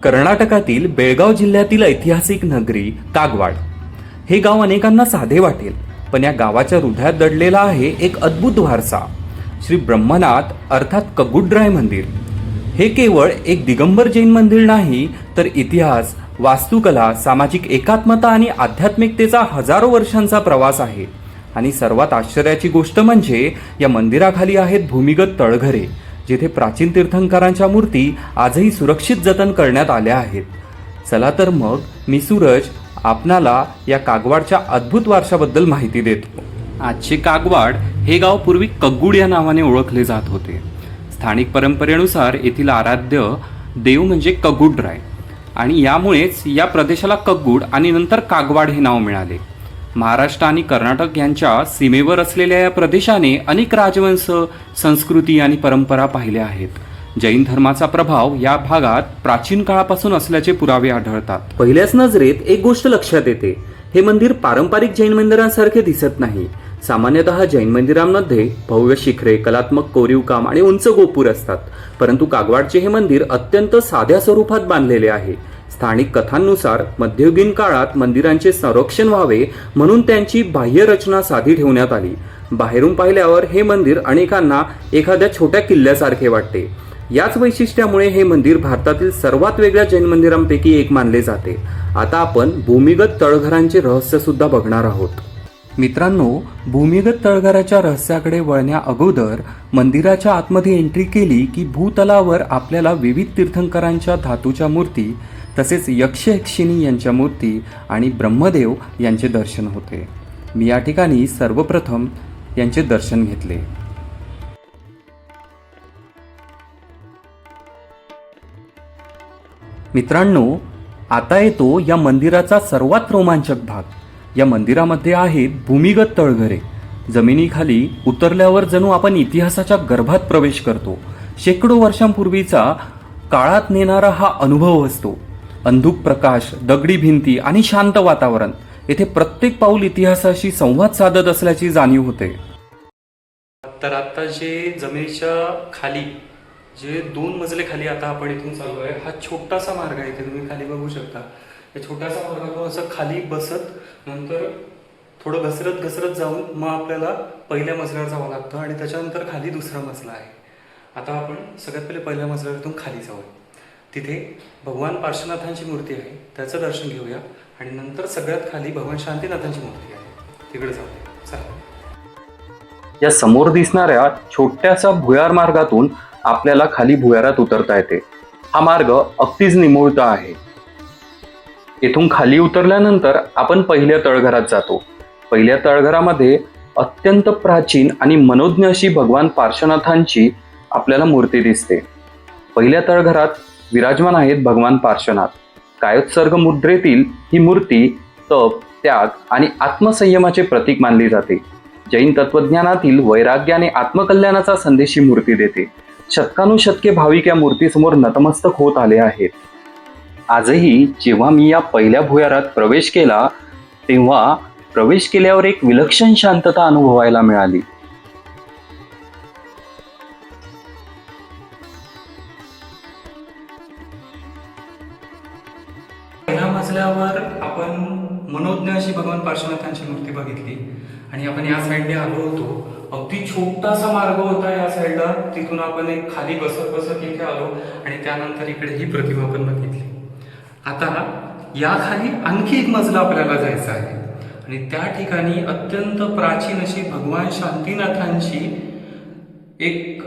कर्नाटकातील बेळगाव जिल्ह्यातील ऐतिहासिक नगरी कागवाड. हे गाव अनेकांना साधे वाटेल, पण या गावाच्या हृदयात दडलेला आहे एक अद्भुत वारसा. श्री ब्रह्मनाथ अर्थात कग्गुडराय मंदिर. हे केवळ एक दिगंबर जैन मंदिर नाही, तर इतिहास, वास्तुकला, सामाजिक एकात्मता आणि आध्यात्मिकतेचा हजारो वर्षांचा प्रवास आहे. आणि सर्वात आश्चर्याची गोष्ट म्हणजे या मंदिराखाली आहेत भूमिगत तळघरे, जिथे प्राचीन तीर्थंकरांच्या मूर्ती आजही सुरक्षित जतन करण्यात आल्या आहेत. चला तर मग मी सूरज आपणाला या कागवाडच्या अद्भुत वारशाबद्दल माहिती देतो. आजचे कागवाड हे गाव पूर्वी कग्गुड या नावाने ओळखले जात होते. स्थानिक परंपरेनुसार येथील आराध्य देव म्हणजे कग्गुडराय, आणि यामुळेच या प्रदेशाला कग्गुड आणि नंतर कागवाड हे नाव मिळाले. महाराष्ट्र आणि कर्नाटक यांच्या सीमेवर असलेल्या या प्रदेशाने अनेक राजवंश, संस्कृती आणि परंपरा पाहिल्या आहेत. जैन धर्माचा प्रभाव या भागात प्राचीन काळापासून असल्याचे पुरावे आढळतात. पहिल्याच नजरेत एक गोष्ट लक्षात येते, हे मंदिर पारंपरिक जैन मंदिरांसारखे दिसत नाही. सामान्यतः जैन मंदिरांमध्ये भव्य शिखरे, कलात्मक कोरीवकाम आणि उंच गोपुर असतात, परंतु कागवाडचे हे मंदिर अत्यंत साध्या स्वरूपात बांधलेले आहे. स्थानिक कथांनुसार मध्ययुगीन काळात मंदिरांचे संरक्षण व्हावे म्हणून त्यांची बाह्य रचना साधी ठेवण्यात आली. बाहेरून पाहिल्यावर हे मंदिर अनेकांना एखाद्या छोट्या किल्ल्यासारखे वाटते. याच वैशिष्ट्यामुळे हे मंदिर भारतातील सर्वात वेगळ्या जैन मंदिरांपैकी एक मानले जाते. आता आपण भूमिगत तळघरांचे रहस्य सुद्धा बघणार आहोत. मित्रांनो, भूमिगत तळघराच्या रहस्याकडे वळण्या अगोदर मंदिराच्या आतमध्ये एंट्री केली की भूतलावर आपल्याला विविध तीर्थंकरांच्या धातूच्या मूर्ती, तसेच यक्ष यक्षिणी यांच्या मूर्ती आणि ब्रह्मदेव यांचे दर्शन होते. मी या ठिकाणी सर्वप्रथम यांचे दर्शन घेतले. मित्रांनो, आता येतो या मंदिराचा सर्वात रोमांचक भाग. या मंदिरामध्ये आहेत भूमिगत तळघरे. जमिनीखाली उतरल्यावर जणू आपण इतिहासाच्या गर्भात प्रवेश करतो. शेकडो वर्षांपूर्वीचा काळात नेणारा हा अनुभव असतो. अंधुक प्रकाश, दगडी भिंती आणि शांत वातावरण. येथे प्रत्येक पाऊल इतिहासाशी संवाद साधत असल्याची जाणीव होते. तर आता जे जमिनीच्या खाली जे 2 मजले खाली आता आपण इथून चालू आहे, हा छोटासा मार्ग आहे. इथे तुम्ही खाली बघू शकता. या छोटासा मार्गातून असं खाली बसत नंतर थोडं घसरत घसरत जाऊन मग आपल्याला पहिल्या मजल्यावर जावं लागतं, आणि त्याच्यानंतर खाली दुसरा मजला आहे. आता आपण सगळ्यात पहिले पहिल्या मजल्यावरतून खाली जाऊ. तिथे भगवान पार्श्वनाथांची मूर्ती आहे, त्याचं दर्शन घेऊया, आणि नंतर सगळ्यात खाली भगवान शांतीनाथांची मूर्ती आहे, तिकडे जाऊया. चला. या समोर दिसणाऱ्या छोट्याशा भुयार मार्गातून आपल्याला खाली भुयारात उतरता येते. हा मार्ग अगदीच निमुळता आहे. येथून खाली उतरल्यानंतर आपण पहिल्या तळघरात जातो. पहिल्या तळघरामध्ये अत्यंत प्राचीन आणि मनोज्ञ अशी भगवान पार्श्वनाथांची आपल्याला मूर्ती दिसते. पहिल्या तळघरात विराजमान आहेत भगवान पार्श्वनाथ. कायोत्सर्ग मुद्रेतील ही मूर्ती तप, त्याग आणि आत्मसंयमाचे प्रतीक मानली जाते. जैन तत्वज्ञानातील वैराग्य आणि आत्मकल्याणाचा संदेश ही मूर्ती देते. शतकानुशतके भाविक या मूर्तीसमोर नतमस्तक होत आले आहेत. आजही जेव्हा मी या पहिल्या भुयारात प्रवेश केला, तेव्हा प्रवेश केल्यावर एक विलक्षण शांतता अनुभवायला मिळाली. पहिल्या मजल्यावर आपण मनोज्ञ अशी भगवान पार्श्वनाथांची मूर्ती बघितली, आणि आपण या साईडने आलो होतो. अगदी छोटासा मार्ग होता या साईडला. तिथून आपण एक खाली बसत बसत इथे आलो, आणि त्यानंतर इकडे ही प्रतिमा आपण बघितली. आता या खाली आणखी एक मजला आपल्याला जायचा आहे, आणि त्या ठिकाणी अत्यंत प्राचीन अशी भगवान शांतीनाथांची एक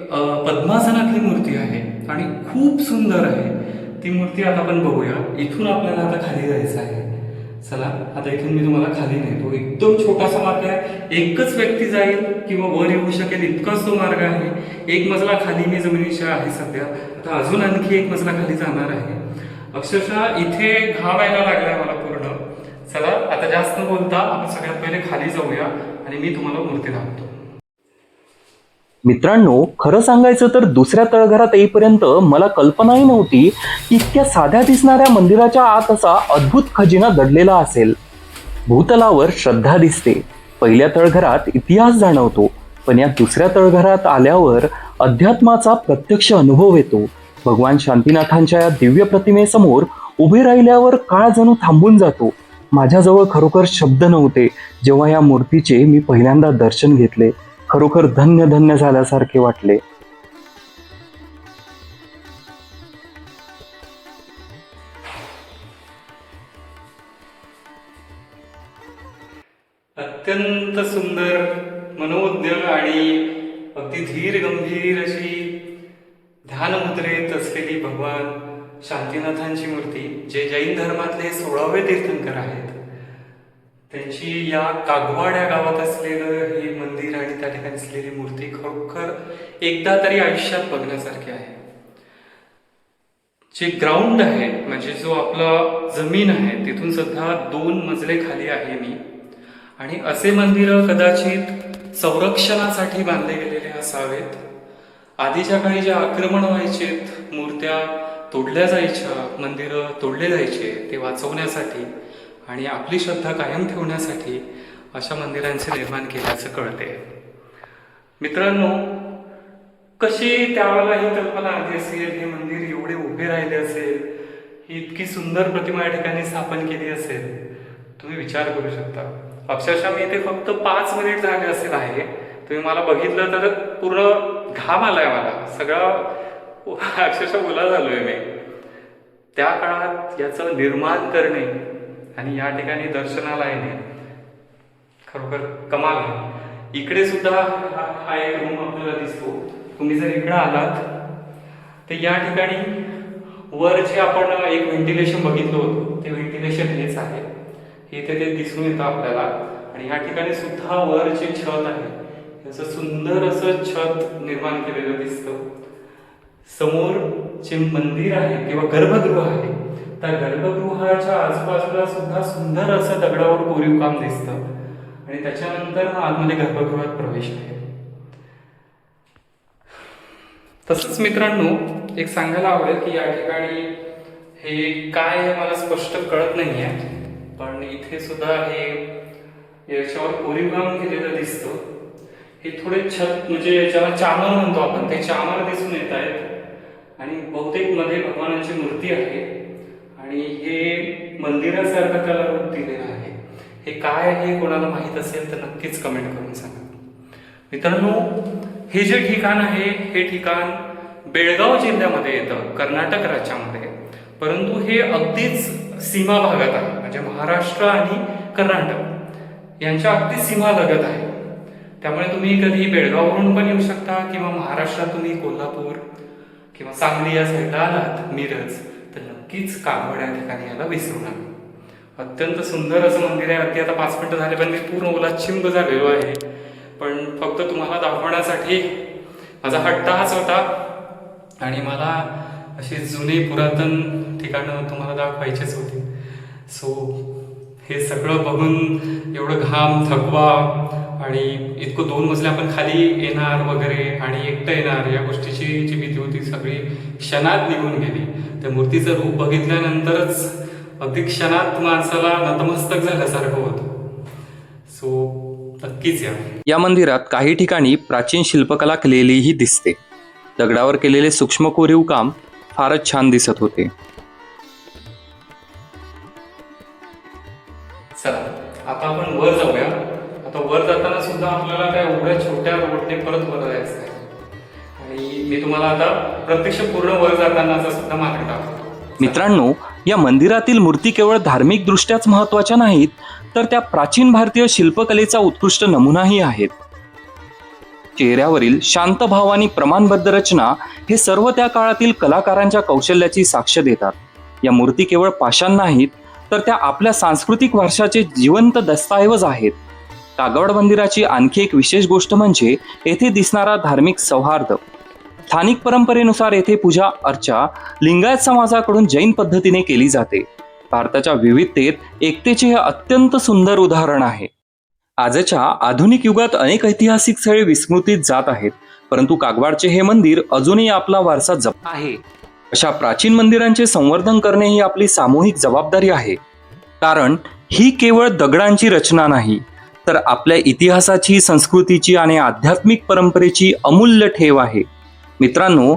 पद्मासनातली मूर्ती आहे, आणि खूप सुंदर आहे ती मूर्ती. आता आपण बघूया. इथून आपल्याला आता खाली जायचं आहे. चला, आता इथून मी तुम्हाला खाली नेतो. एकदम छोटासा मार्ग आहे, एकच व्यक्ती जाईल किंवा वर येऊ शकेल इतकाच तो मार्ग आहे. एक मजला खाली मी जमिनीच्या आहे सध्या. आता अजून आणखी एक मजला खाली जाणार आहे. अक्षरशः इथे घाम यायला लागलाय मला पूर्ण. चला, आता जास्त न बोलता आपण सगळ्यात पहिले खाली जाऊया, आणि मी तुम्हाला मूर्ती दाखवतो. मित्रांनो, खरं सांगायचं तर दुसऱ्या तळघरात येईपर्यंत मला कल्पनाही नव्हती की इतक्या साध्या दिसणाऱ्या मंदिराच्या आत असा अद्भुत खजिना दडलेला असेल. भूतलावर श्रद्धा दिसते, पहिल्या तळघरात इतिहास जाणवतो, पण या दुसऱ्या तळघरात आल्यावर अध्यात्माचा प्रत्यक्ष अनुभव येतो. भगवान शांतीनाथांच्या या दिव्य प्रतिमेसमोर उभे राहिल्यावर काळ जणू थांबून जातो. माझ्याजवळ खरोखर शब्द नव्हते जेव्हा या मूर्तीचे मी पहिल्यांदा दर्शन घेतले. खरोखर धन्य धन्य झाल्यासारखे वाटले. अत्यंत सुंदर, मनोज्ञ आणि अगदी धीर गंभीर अशी ध्यानमुद्रेत असलेली भगवान शांतीनाथांची मूर्ती, जे जैन धर्मातले 16वे तीर्थंकर आहेत, त्यांची या कागवाड या गावात असलेलं हे मंदिर आणि त्या ठिकाणी असलेली मूर्ती खरोखर एकदा तरी आयुष्यात बघण्यासारखी आहे. जे ग्राउंड आहे, म्हणजे जो आपला जमीन आहे, तिथून सुद्धा 2 मजले खाली आहे मी. आणि असे मंदिरं कदाचित संरक्षणासाठी बांधले गेलेले असावेत. आधीच्या काळी जे आक्रमण व्हायचे, मूर्त्या तोडल्या जायच्या, मंदिरं तोडले जायचे, ते वाचवण्यासाठी आणि आपली श्रद्धा कायम ठेवण्यासाठी अशा मंदिरांचे निर्माण केल्याचं कळते. मित्रांनो, कशी त्यावेळेला ही कल्पना आली असेल, हे मंदिर एवढे उभे राहिले असेल, ही इतकी सुंदर प्रतिमा या ठिकाणी स्थापन केली असेल, तुम्ही विचार करू शकता. अक्षरशः मी इथे फक्त 5 मिनिट झाले असेल आहे. तुम्ही मला बघितलं तर पूर्ण घाम आलाय मला, सगळा अक्षरशः ओला झालोय मी. त्या काळात याचं निर्माण करणे आणि या ठिकाणी दर्शनाला येणे खरोखर कमाल आहे. इकडे सुद्धा हा एक रूम आपल्याला दिसतो. तुम्ही जर इकडे आलात तर या ठिकाणी वर जे आपण एक व्हेंटिलेशन बघितलं होतं, ते व्हेंटिलेशन हेच आहे. इथे ते दिसून येतं आपल्याला. आणि या ठिकाणी सुद्धा वर जे छत आहे, याचं सुंदर असं छत निर्माण केलेलं दिसतं. समोर जे मंदिर आहे किंवा गर्भगृह आहे, त्या गर्भगृहाच्या आजूबाजूला सुद्धा सुंदर असं दगडावर कोरीव काम दिसतं. आणि त्याच्यानंतर आतमध्ये गर्भगृहात प्रवेश आहे. तसंच मित्रांनो, एक सांगायला आवडेल की या ठिकाणी हे काय आहे मला स्पष्ट कळत नाहीये, पण इथे सुद्धा हे याच्यावर कोरीव काम केलेलं दिसतं. हे थोडे छत, म्हणजे ज्याला चामर म्हणतो आपण, ते चामर दिसून येत आहेत. आणि बहुतेक मध्ये भगवानाची मूर्ती आहे आणि हे मंदिरासारखं त्याला रूप दिलेलं आहे. हे काय आहे, कोणाला माहीत असेल तर नक्कीच कमेंट करून सांगा. मित्रांनो, हे जे ठिकाण आहे, हे ठिकाण बेळगाव जिल्ह्यामध्ये येतं, कर्नाटक राज्यामध्ये. परंतु हे अगदीच सीमा भागात आहे, म्हणजे महाराष्ट्र आणि कर्नाटक यांच्या अगदी सीमा लगत आहे. त्यामुळे तुम्ही कधी बेळगाववरून पण येऊ शकता किंवा महाराष्ट्रात तुम्ही कोल्हापूर किंवा सांगली या साईडला आलात, मिरज, तर नक्कीच कागवाड या ठिकाणी याला विसरू नका. अत्यंत सुंदर असं मंदिर आहे. अगदी आता 5 मिनिटं झाले पण मी पूर्ण ओलाचिंब झालेलो आहे. पण फक्त तुम्हाला दाखवण्यासाठी माझा हट्ट हाच होता आणि मला अशी जुनी पुरातन ठिकाणं तुम्हाला दाखवायचीच होती. सो हे सगळं बघून एवढं घाम, थकवा आणि इतकं 2 मजले आपण खाली येणार वगैरे आणि एकटं येणार, या गोष्टीची जी भीती होती सगळी क्षणात निघून गेली. त्या मूर्तीचं रूप बघितल्यानंतरच अगदी क्षणात माणसाला नतमस्तक झाल्यासारखं होतं. सो नक्कीच या मंदिरात काही ठिकाणी प्राचीन शिल्पकला केलेलीही दिसते. दगडावर केलेले सूक्ष्म कोरीव काम फारच छान दिसत होते. चला आता आपण वर जाऊया. आता वर जाताना सुद्धा आपल्याला त्या एवढ्या छोट्या रोडने परत वर जायचं आहे आणि मी तुम्हाला आता प्रत्यक्ष पूर्ण वर जातानाचा सुद्धा मार्ग दाखवतो. मित्रांनो, या मंदिरातील मूर्ती केवळ धार्मिक दृष्ट्याच महत्त्वाच्या नाहीत, तर त्या प्राचीन भारतीय शिल्पकलेचा उत्कृष्ट नमुनाही आहेत. चेहऱ्यावरील शांत भाव आणि प्रमाणबद्ध रचना हे सर्व त्या काळातील कलाकारांच्या कौशल्याची साक्ष देतात. या मूर्ती केवळ पाषाण नाहीत, तर त्या आपल्या सांस्कृतिक वारशाचे जिवंत दस्तऐवज आहेत. कागवाड मंदिराची आणखी एक विशेष गोष्ट म्हणजे येथे दिसणारा धार्मिक सौहार्द. स्थानिक परंपरेनुसार येथे पूजा अर्चा लिंगायत समाजाकडून जैन पद्धतीने केली जाते. भारताच्या विविधतेत एकतेचे हे अत्यंत सुंदर उदाहरण आहे. आजच्या आधुनिक युगात अनेक ऐतिहासिक स्थळे विस्मृतीत जात आहेत, परंतु कागवाडचे हे मंदिर अजूनही आपला वारसा जपत आहे. अशा प्राचीन मंदिरांचे संवर्धन करणे ही आपली सामूहिक जबाबदारी आहे. कारण ही केवळ दगडांची रचना नाही, तर आपल्या इतिहासाची, संस्कृतीची आणि आध्यात्मिक परंपरेची अमूल्य ठेव आहे. मित्रांनो,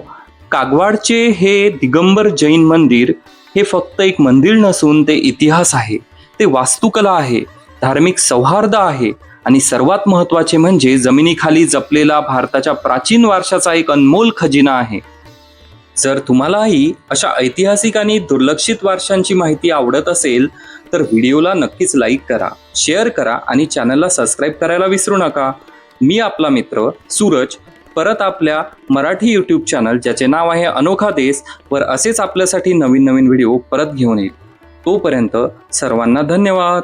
कागवाडचे हे दिगंबर जैन मंदिर हे फक्त एक मंदिर नसून ते इतिहास आहे, ते वास्तुकला आहे, धार्मिक सौहार्द आहे आणि सर्वात महत्त्वाचे म्हणजे जमिनीखाली जपलेला भारताच्या प्राचीन वारशाचा एक अनमोल खजिना आहे. जर तुम्हालाही अशा ऐतिहासिक आणि दुर्लक्षित वारशांची माहिती आवडत असेल तर व्हिडिओला नक्कीच लाईक करा, शेअर करा आणि चॅनलला सबस्क्राईब करायला विसरू नका. मी आपला मित्र सूरज परत आपल्या मराठी यूट्यूब चॅनल ज्याचे नाव आहे अनोखा देश वर असेच आपल्यासाठी नवीन नवीन व्हिडिओ परत घेऊन येईल. तोपर्यंत सर्वांना धन्यवाद.